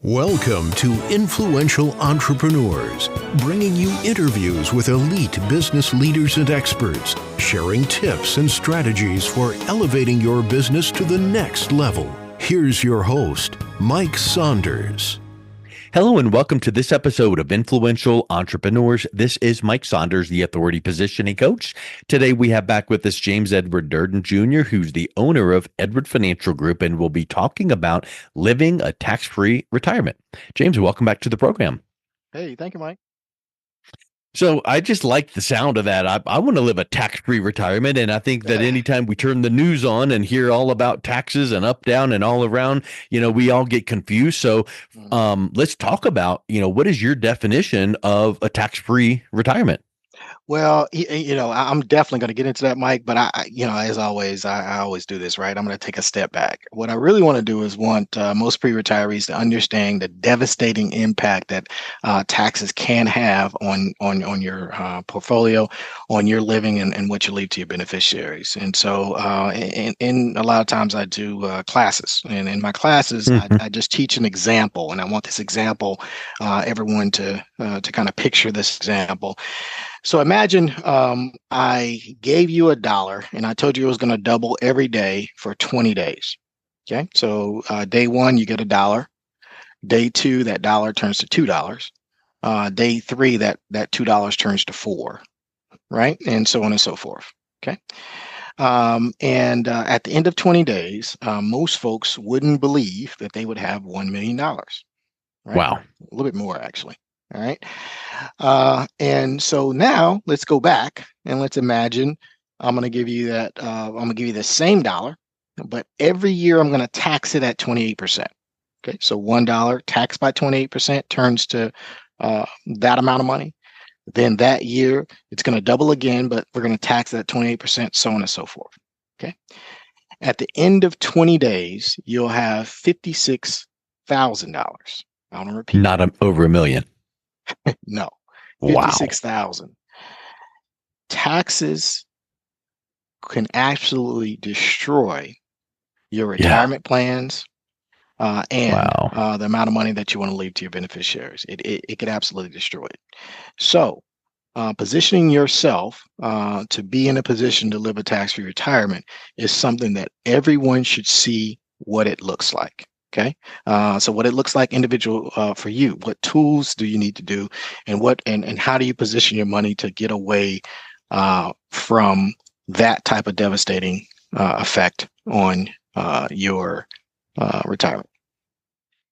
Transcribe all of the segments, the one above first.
Welcome to Influential Entrepreneurs, bringing you interviews with elite business leaders and experts, sharing tips and strategies for elevating your business to the next level. Here's your host, Mike Saunders. Hello and welcome to this episode of Influential Entrepreneurs. This is Mike Saunders, the Authority Positioning Coach. Today we have back with us James Edward Durden Jr., who's the owner of Edward Financial Group, and we'll be talking about living a tax-free retirement. James, welcome back to the program. Hey, thank you, Mike. So I just like the sound of that. I want to live a tax-free retirement, and I think that anytime we turn the news on and hear all about taxes and up, down, and all around, we all get confused. So let's talk about, what is your definition of a tax-free retirement? Well, I'm definitely going to get into that, Mike, but as always, I always do this, right? I'm going to take a step back. What I really want to do is want most pre-retirees to understand the devastating impact that taxes can have on your portfolio, on your living, and what you leave to your beneficiaries. And so, in a lot of times I do classes, and in my classes, I just teach an example, and I want this example, everyone to kind of picture this example. So imagine I gave you $1 and I told you it was going to double every day for 20 days. Okay. So day one, you get $1. Day two, that dollar turns to $2. Day three, that $2 turns to $4. Right. And so on and so forth. Okay. And at the end of 20 days, most folks wouldn't believe that they would have $1 million. Right? Wow. A little bit more, actually. All right. And so now let's go back and let's imagine I'm going to give you that. I'm going to give you the same dollar, but every year I'm going to tax it at 28%. Okay. So $1 taxed by 28% turns to that amount of money. Then that year it's going to double again, but we're going to tax it at 28%, so on and so forth. Okay. At the end of 20 days, you'll have $56,000. I want to repeat. Not over $1 million. No, Wow. 56,000. Taxes can absolutely destroy your retirement plans and the amount of money that you want to leave to your beneficiaries. It could absolutely destroy it. So positioning yourself to be in a position to live a tax-free retirement is something that everyone should see what it looks like. Okay. So what it looks like individual for you, what tools do you need to do, and how do you position your money to get away from that type of devastating effect on your retirement?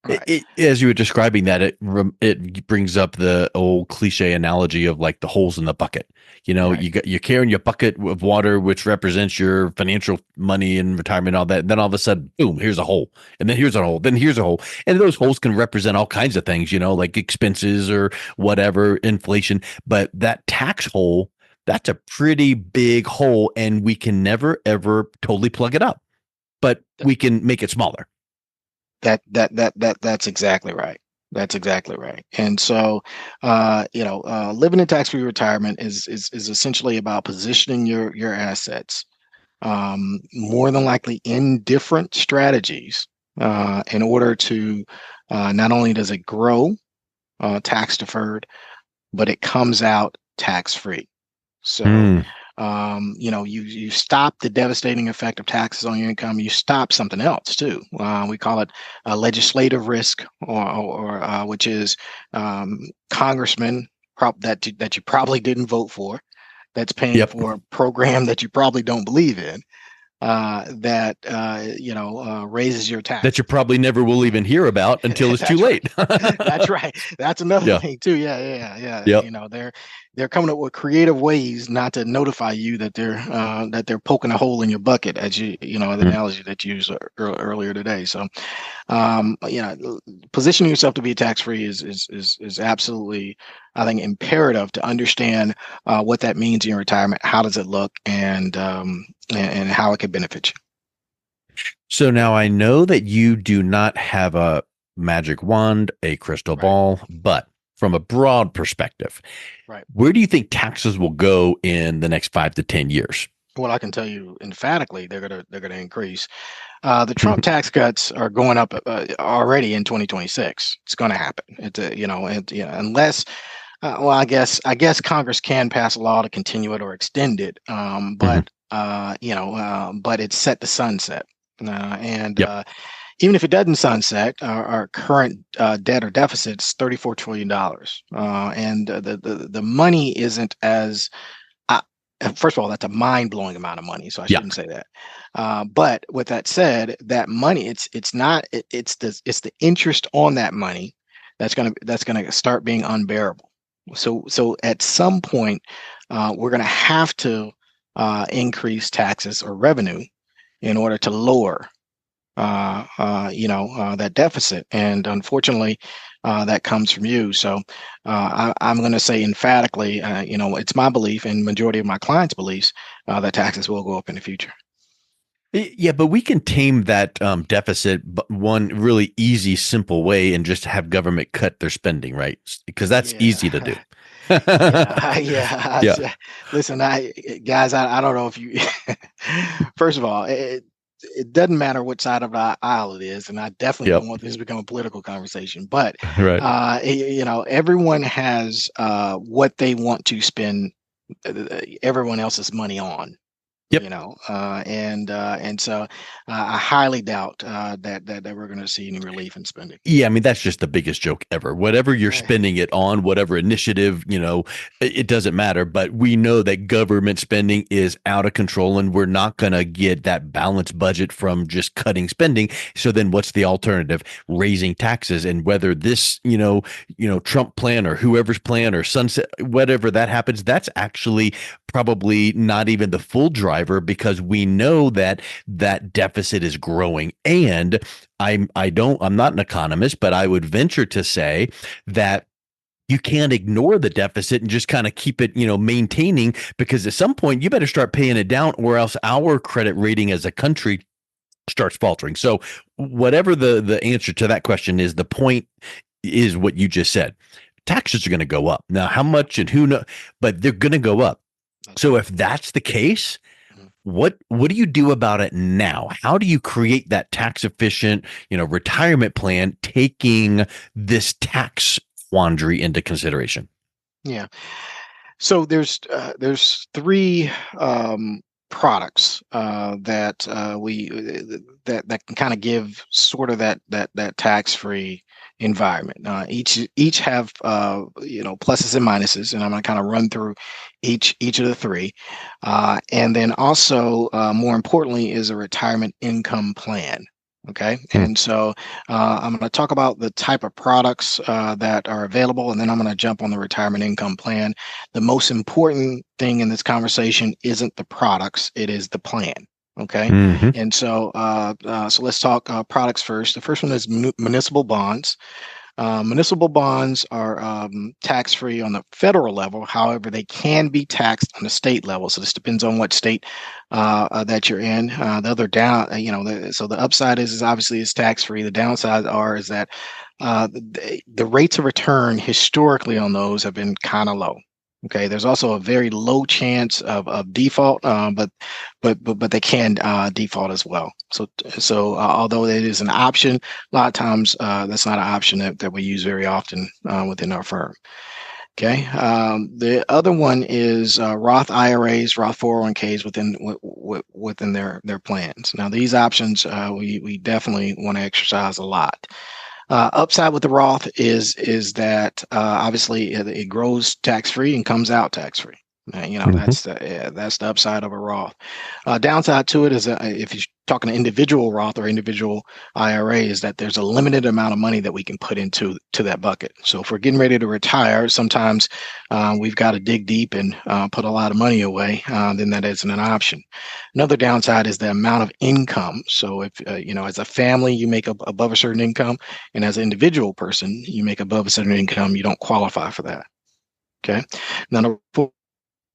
Right. As you were describing that, it brings up the old cliche analogy of like the holes in the bucket. Right. You're carrying your bucket of water, which represents your financial money and retirement, all that. And then all of a sudden, boom, here's a hole. And then here's a hole. Then here's a hole. And those holes can represent all kinds of things, like expenses or whatever, inflation. But that tax hole, that's a pretty big hole, and we can never, ever totally plug it up. But we can make it smaller. That's exactly right. That's exactly right. And so, living in tax-free retirement is essentially about positioning your assets, more than likely in different strategies, in order to not only does it grow tax deferred, but it comes out tax-free. So. You stop the devastating effect of taxes on your income. You stop something else too. We call it a legislative risk, or which is congressmen that you probably didn't vote for, that's paying for a program that you probably don't believe in. Raises your tax. That you probably never will even hear about until it's too late. That's right. That's another thing too. Yeah. Yep. They're coming up with creative ways not to notify you that they're poking a hole in your bucket, as the analogy that you used earlier today. So, positioning yourself to be tax-free is absolutely, I think, imperative to understand what that means in your retirement. How does it look, and how it could benefit you. So now I know that you do not have a magic wand, a crystal ball, but from a broad perspective, where do you think taxes will go in the next 5 to 10 years? Well, I can tell you emphatically they're gonna increase. The Trump tax cuts are going up already in 2026. It's going to happen. Unless well, I guess Congress can pass a law to continue it or extend it, Mhm. but it's set to sunset. And Yep. Even if it doesn't sunset, our current debt or deficit is $34 trillion, and the money isn't as uh, first of all, that's a mind-blowing amount of money, so I Yeah. shouldn't say that. But with that said, that money, it's not it's the interest on that money that's gonna start being unbearable. So at some point, we're gonna have to increase taxes or revenue in order to lower that deficit. And unfortunately, that comes from you. So I'm going to say emphatically, it's my belief and majority of my clients' beliefs that taxes will go up in the future. Yeah, but we can tame that deficit one really easy, simple way and just have government cut their spending, right? Because that's easy to do. Yeah, yeah, yeah. Yeah. Listen, guys, I don't know if you. First of all, it doesn't matter what side of the aisle it is, and I definitely Yep. don't want this to become a political conversation. But Right. everyone has what they want to spend everyone else's money on. Yep. And so I highly doubt that we're going to see any relief in spending. Yeah, I mean that's just the biggest joke ever. Whatever you're Eh, spending it on, whatever initiative, it doesn't matter. But we know that government spending is out of control, and we're not going to get that balanced budget from just cutting spending. So then, what's the alternative? Raising taxes, and whether this, Trump plan or whoever's plan or sunset, whatever that happens, that's actually probably not even the full driver because we know that that deficit is growing and I'm not an economist, but I would venture to say that you can't ignore the deficit and just kind of keep it, maintaining because at some point you better start paying it down or else our credit rating as a country starts faltering. So whatever the answer to that question is, the point is what you just said. Taxes are going to go up. Now, how much and who knows, but they're going to go up. that's So right. if that's the case, Mhm. what do you do about it now? How do you create that tax efficient, retirement plan taking this tax quandary into consideration? Yeah. So there's three products that can kind of give sort of that tax free environment. Each have pluses and minuses, and I'm going to kind of run through each of the three, and then also more importantly is a retirement income plan. Okay, Hmm. and so I'm going to talk about the type of products that are available, and then I'm going to jump on the retirement income plan. The most important thing in this conversation isn't the products, it is the plan. Okay. Hmm. And so let's talk products first. The first one is municipal bonds. Municipal bonds are tax free on the federal level. However, they can be taxed on the state level. So this depends on what state that you're in. The other down, so the upside is obviously it's tax free. The downside is that the rates of return historically on those have been kind of low. Okay, there's also a very low chance of default, but they can default as well. So although it is an option, a lot of times that's not an option that we use very often within our firm. Okay, the other one is Roth IRAs, Roth 401ks within their plans. Now these options we definitely want to exercise a lot. Upside with the Roth is that obviously it grows tax free and comes out tax free. Hmm. That's the upside of a Roth. Downside to it is if you're talking an individual Roth or individual IRA, is that there's a limited amount of money that we can put into that bucket. So if we're getting ready to retire, sometimes we've got to dig deep and put a lot of money away. Then that isn't an option. Another downside is the amount of income. So if as a family you make above a certain income, and as an individual person you make above a certain income, you don't qualify for that. Okay. Now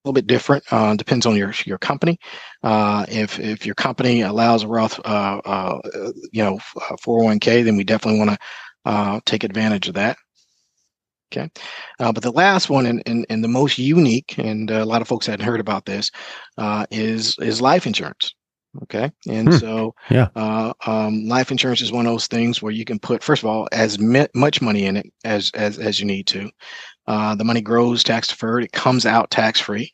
a little bit different. Depends on your company. If your company allows a Roth, 401k, then we definitely want to take advantage of that. Okay. But the last one and the most unique, and a lot of folks hadn't heard about this, is life insurance. Okay. And so Yeah. life insurance is one of those things where you can put, first of all, as much money in it as you need to. The money grows tax deferred. It comes out tax free.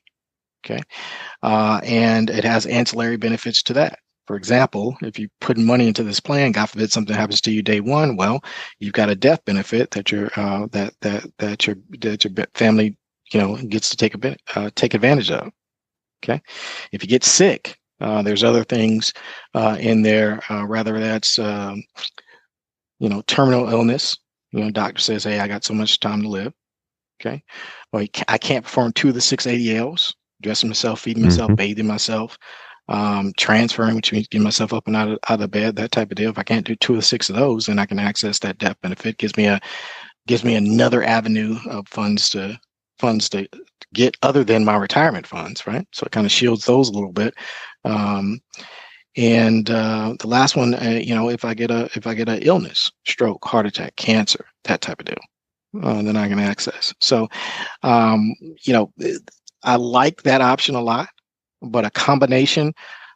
Okay. And it has ancillary benefits to that. For example, if you put money into this plan, God forbid something happens to you day one, well, you've got a death benefit that your family, gets to take advantage of. Okay, if you get sick, there's other things in there. Rather that's terminal illness. Doctor says, hey, I got so much time to live. Okay, or I can't perform 2 of the 6 ADLs. Dressing myself, feeding myself, bathing myself, transferring, which means getting myself up and out of bed, that type of deal. If I can't do 2 of the 6 of those, then I can access that death benefit. Gives me another avenue of funds to get other than my retirement funds, right? So it kind of shields those a little bit. And the last one, if I get a illness, stroke, heart attack, cancer, that type of deal, then I can access. So, I like that option a lot, but a combination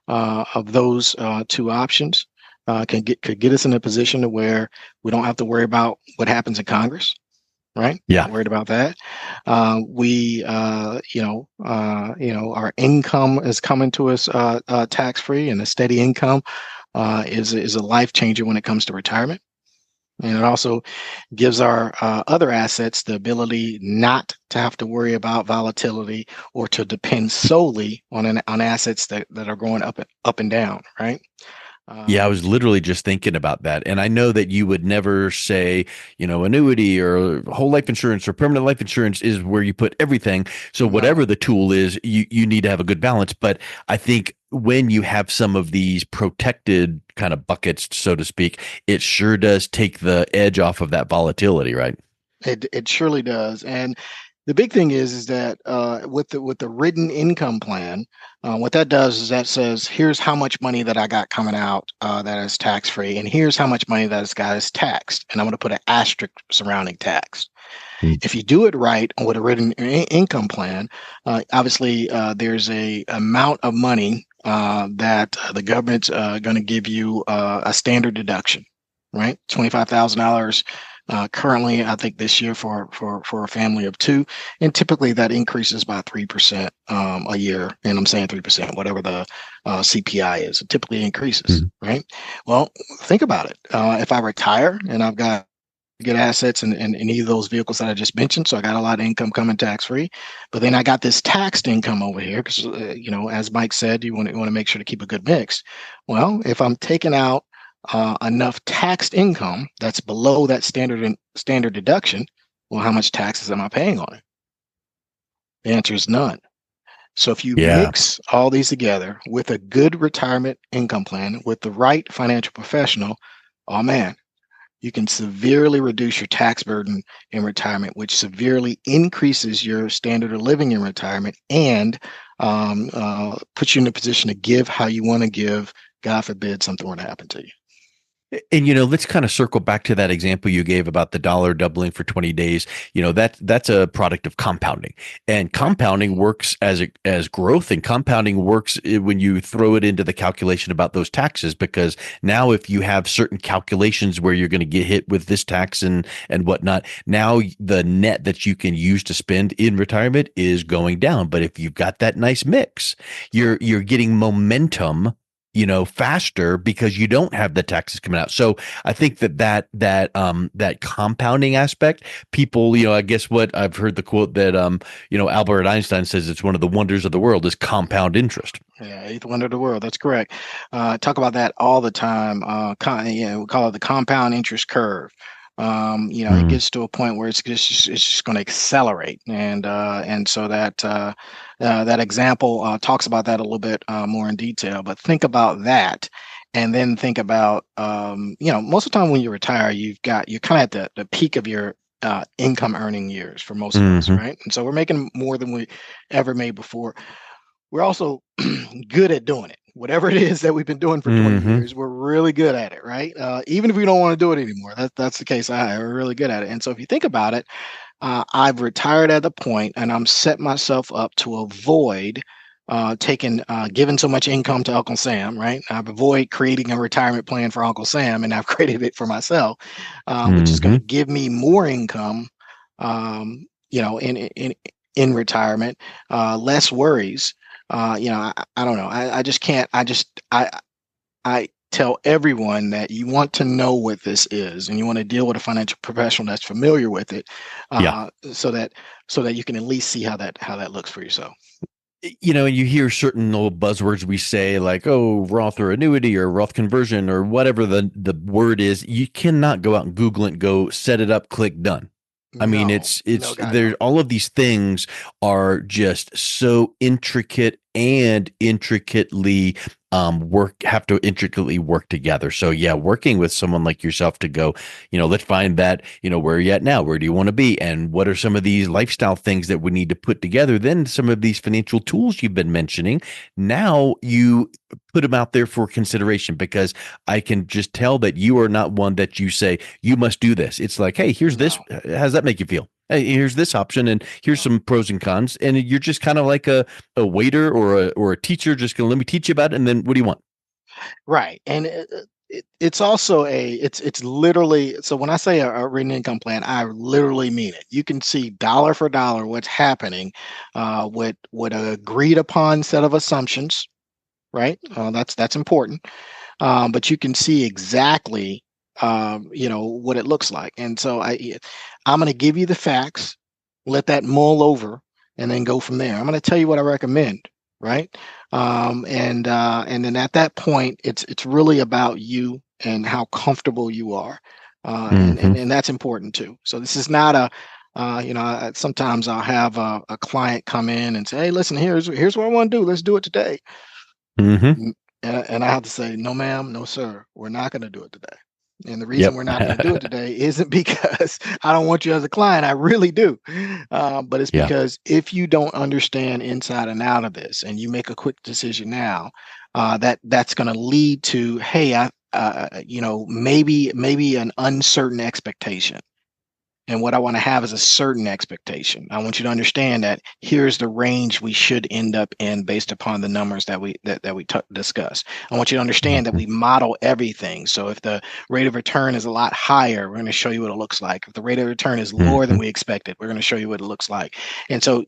of those 2 options could get us in a position to where we don't have to worry about what happens in Congress, right? Yeah. Not worried about that. Our income is coming to us tax free, and a steady income is a life changer when it comes to retirement. And it also gives our other assets the ability not to have to worry about volatility or to depend solely on assets that are going up and down, right? Yeah, I was literally just thinking about that. And I know that you would never say, annuity or whole life insurance or permanent life insurance is where you put everything. So whatever the tool is, you need to have a good balance. But I think when you have some of these protected kind of buckets, so to speak, it sure does take the edge off of that volatility, right? It surely does. And the big thing is that with the written income plan, what that does is that says, here's how much money that I got coming out that is tax free, and here's how much money that is taxed, and I'm going to put an asterisk surrounding tax. If you do it right with a written income plan, obviously there's a amount of money that the government's going to give you a standard deduction, right? $25,000. Currently, I think this year for a family of 2, and typically that increases by 3% a year. And I'm saying 3%, whatever the CPI is, it typically increases, right? Well, think about it. If I retire and I've got good assets in any of those vehicles that I just mentioned, so I got a lot of income coming tax free, but then I got this taxed income over here because as Mike said, you want to make sure to keep a good mix. Well, if I'm taking out enough taxed income that's below that standard deduction, well, how much taxes am I paying on it? The answer is none. So if you mix all these together with a good retirement income plan with the right financial professional, oh man, you can severely reduce your tax burden in retirement, which severely increases your standard of living in retirement and puts you in a position to give how you want to give. God forbid something were to happen to you. And, let's kind of circle back to that example you gave about the dollar doubling for 20 days. That's a product of compounding, and compounding works as growth, and compounding works when you throw it into the calculation about those taxes, because now if you have certain calculations where you're going to get hit with this tax and whatnot, now the net that you can use to spend in retirement is going down. But if you've got that nice mix, you're getting momentum faster because you don't have the taxes coming out. So I think that compounding aspect, people, I guess what I've heard the quote that, Albert Einstein says it's one of the wonders of the world is compound interest. Yeah, eighth wonder of the world. That's correct. Talk about that all the time. We call it the compound interest curve. It gets to a point where it's just going to accelerate, and so that example talks about that a little bit more in detail. But think about that, and then think about most of the time when you retire, you're kind of at the peak of your income earning years for most of us, right? And so we're making more than we ever made before. We're also good at doing it. Whatever it is that we've been doing for 20 years, we're really good at it, right? Even if we don't want to do it anymore, that's the case. We're really good at it. And so if you think about it, I've retired at the point, and I'm set myself up to avoid giving so much income to Uncle Sam, right? I've avoid creating a retirement plan for Uncle Sam, and I've created it for myself, which is going Mm-hmm. to give me more income, in retirement, less worries. I don't know. I just can't. I tell everyone that you want to know what this is, and you want to deal with a financial professional that's familiar with it, Yeah. so that you can at least see how that looks for yourself. You hear certain old buzzwords we say like, oh, Roth or annuity or Roth conversion or whatever the word is. You cannot go out and Google it and go set it up, click done. I mean, No, no, it's God, there. no. All of these things are just so intricate and intricately have to intricately work together. So yeah, working with someone like yourself to go, let's find that, where are you at now? Where do you want to be? And what are some of these lifestyle things that we need to put together? Then some of these financial tools you've been mentioning, now you put them out there for consideration, because I can just tell that you are not one that you say you must do this. It's like, hey, here's this. No, How does that make you feel? Hey, here's this option, and here's no. some pros and cons. And you're just kind of like a waiter or a teacher, just gonna let me teach you about it. And then what do you want? Right, and it's also it's literally, so when I say a written income plan, I literally mean it. You can see dollar for dollar what's happening, with a agreed upon set of assumptions, right? That's important. But you can see exactly, what it looks like. And so I'm going to give you the facts, let that mull over, and then go from there. I'm going to tell you what I recommend, right? And then at that point, it's really about you and how comfortable you are, and, Hmm. and and that's important too. So this is not a sometimes I'll have a client come in and say, "Hey, listen, here's what I want to do. Let's do it today." Hmm. And I have to say, no, ma'am, no, sir, we're not going to do it today. And the reason Yep. we're not going to do it today isn't because I don't want you as a client. I really do. But it's Yeah. because if you don't understand inside and out of this, and you make a quick decision now, that's going to lead to, hey, maybe an uncertain expectation. And what I want to have is a certain expectation. I want you to understand that here's the range we should end up in based upon the numbers that we discuss. I want you to understand that Mhm. we model everything. So if the rate of return is a lot higher, we're going to show you what it looks like. If the rate of return is lower than Mhm. we expected, we're going to show you what it looks like. And so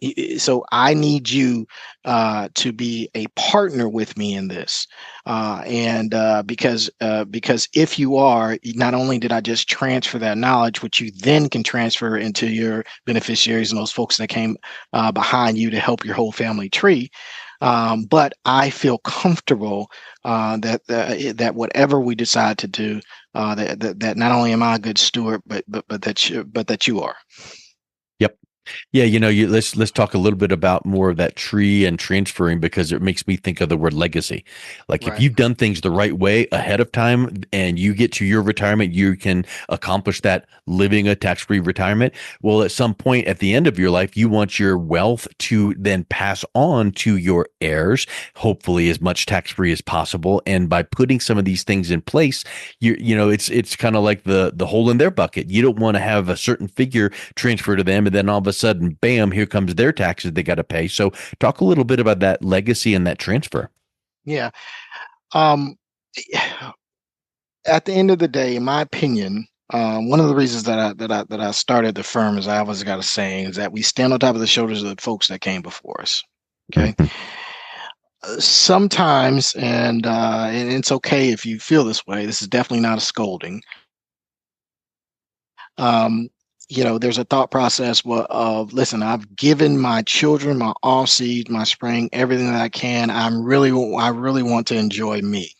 I need you to be a partner with me in this, and because if you are, not only did I just transfer that knowledge, which you then can transfer into your beneficiaries and those folks that came behind you to help your whole family tree, but I feel comfortable that whatever we decide to do, that not only am I a good steward, but that you are. Yep. Yeah, let's talk a little bit about more of that tree and transferring, because it makes me think of the word legacy. Like if Right. you've done things the right way ahead of time and you get to your retirement, you can accomplish that living a tax-free retirement. Well, at some point at the end of your life, you want your wealth to then pass on to your heirs, hopefully as much tax-free as possible. And by putting some of these things in place, it's kind of like the hole in their bucket. You don't want to have a certain figure transfer to them, and then all of a sudden, bam, here comes their taxes they got to pay. So talk a little bit about that legacy and that transfer. Yeah. Um, at the end of the day, in my opinion, one of the reasons that I started the firm, is I always got a saying, is that we stand on top of the shoulders of the folks that came before us. Okay. Mhm. Sometimes, and it's okay if you feel this way. This is definitely not a scolding. Um, there's a thought process of, listen, I've given my children my all seed, my spring, everything that I can. I really want to enjoy me.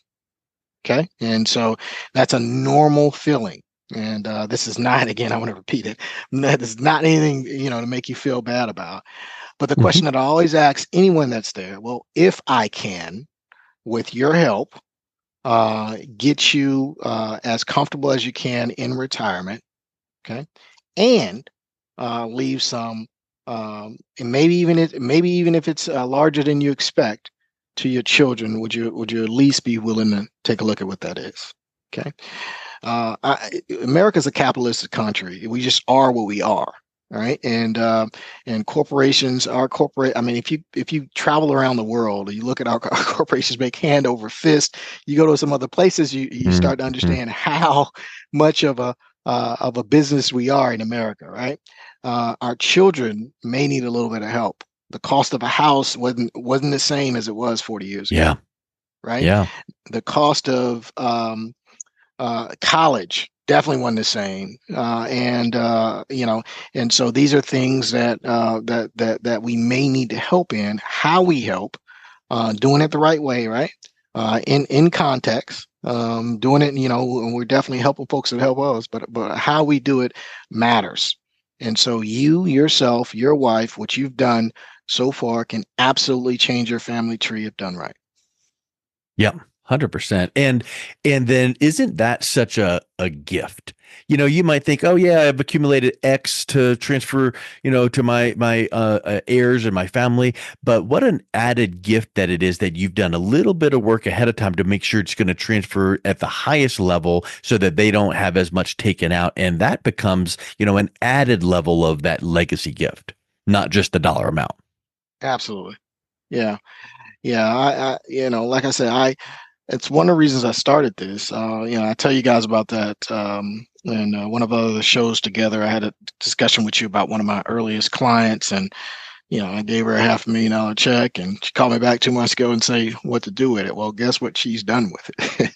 Okay. And so that's a normal feeling. And this is not, again, I want to repeat it. That is not anything, to make you feel bad about. But the Mhm. question that I always ask anyone that's there, well, if I can, with your help, get you as comfortable as you can in retirement, okay, and leave some, and maybe even if it's larger than you expect, to your children, would you at least be willing to take a look at what that is? Okay. America's a capitalistic country. We just are what we are. right? And corporations are corporate. I mean, if you travel around the world, you look at our corporations make hand over fist. You go to some other places, you start to understand how much of a business we are in America, right? Our children may need a little bit of help. The cost of a house wasn't the same as it was 40 years ago, Yeah. right? Yeah. The cost of college definitely wasn't the same, and so these are things that we may need to help in. How we help, doing it the right way, right? In context, doing it, and we're definitely helping folks that help us, but how we do it matters. And so you yourself, your wife, what you've done so far can absolutely change your family tree if done right. Yep. 100%. And then isn't that such a gift? You might think, oh yeah, I've accumulated X to transfer, to my heirs and my family. But what an added gift that it is that you've done a little bit of work ahead of time to make sure it's going to transfer at the highest level so that they don't have as much taken out. And that becomes, an added level of that legacy gift, not just the dollar amount. Absolutely. Yeah. Yeah. Like I said, it's one of the reasons I started this. I tell you guys about that. And one of the shows together, I had a discussion with you about one of my earliest clients, and I gave her a $500,000 check, and she called me back 2 months ago and say what to do with it. Well, guess what she's done with it?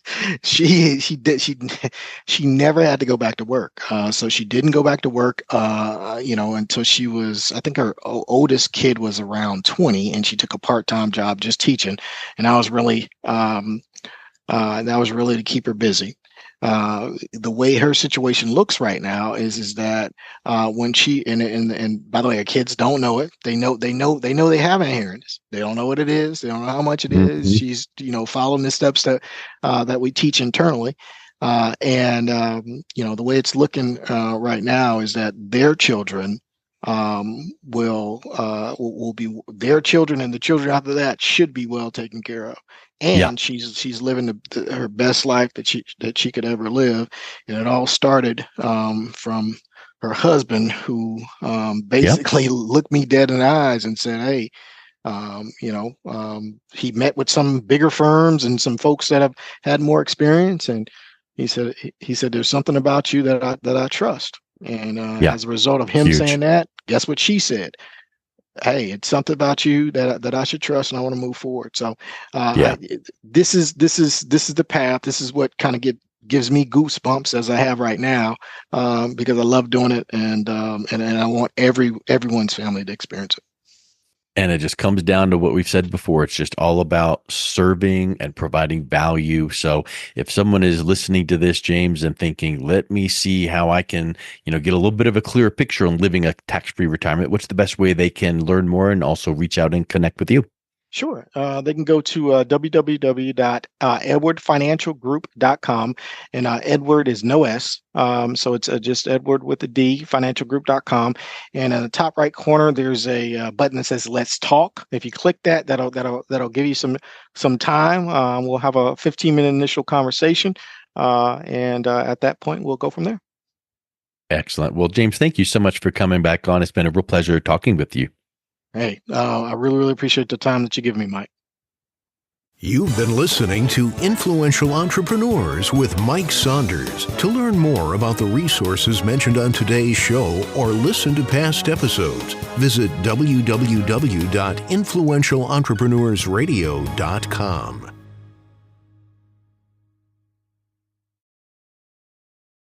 She never had to go back to work. So she didn't go back to work, until she was, I think her oldest kid was around 20, and she took a part-time job just teaching. And I was really, that was really to keep her busy. The way her situation looks right now is that when she and by the way, her kids don't know it. They know they have an inheritance. They don't know what it is. They don't know how much it is. She's following the steps that we teach internally. And the way it's looking right now is that their children will be their children, and the children after that should be well taken care of. And she's living her best life that she could ever live. And it all started from her husband, who basically looked me dead in the eyes and said, "Hey, he met with some bigger firms and some folks that have had more experience, and he said there's something about you that I trust." And as a result of him saying that, guess what she said? Hey, it's something about you that I should trust, and I want to move forward. So this is the path. This is what kind of gives me goosebumps as I have right now, because I love doing it, and I want everyone's family to experience it. And it just comes down to what we've said before. It's just all about serving and providing value. So if someone is listening to this, James, and thinking, let me see how I can, get a little bit of a clearer picture on living a tax-free retirement, what's the best way they can learn more and also reach out and connect with you? Sure. They can go to www.edwardfinancialgroup.com, and Edward is no S. So it's just Edward with a D, financialgroup.com. And in the top right corner, there's a button that says Let's Talk. If you click that, that'll give you some time. We'll have a 15-minute initial conversation. And at that point, we'll go from there. Excellent. Well, James, thank you so much for coming back on. It's been a real pleasure talking with you. Hey, I really, really appreciate the time that you give me, Mike. You've been listening to Influential Entrepreneurs with Mike Saunders. To learn more about the resources mentioned on today's show or listen to past episodes, visit www.influentialentrepreneursradio.com.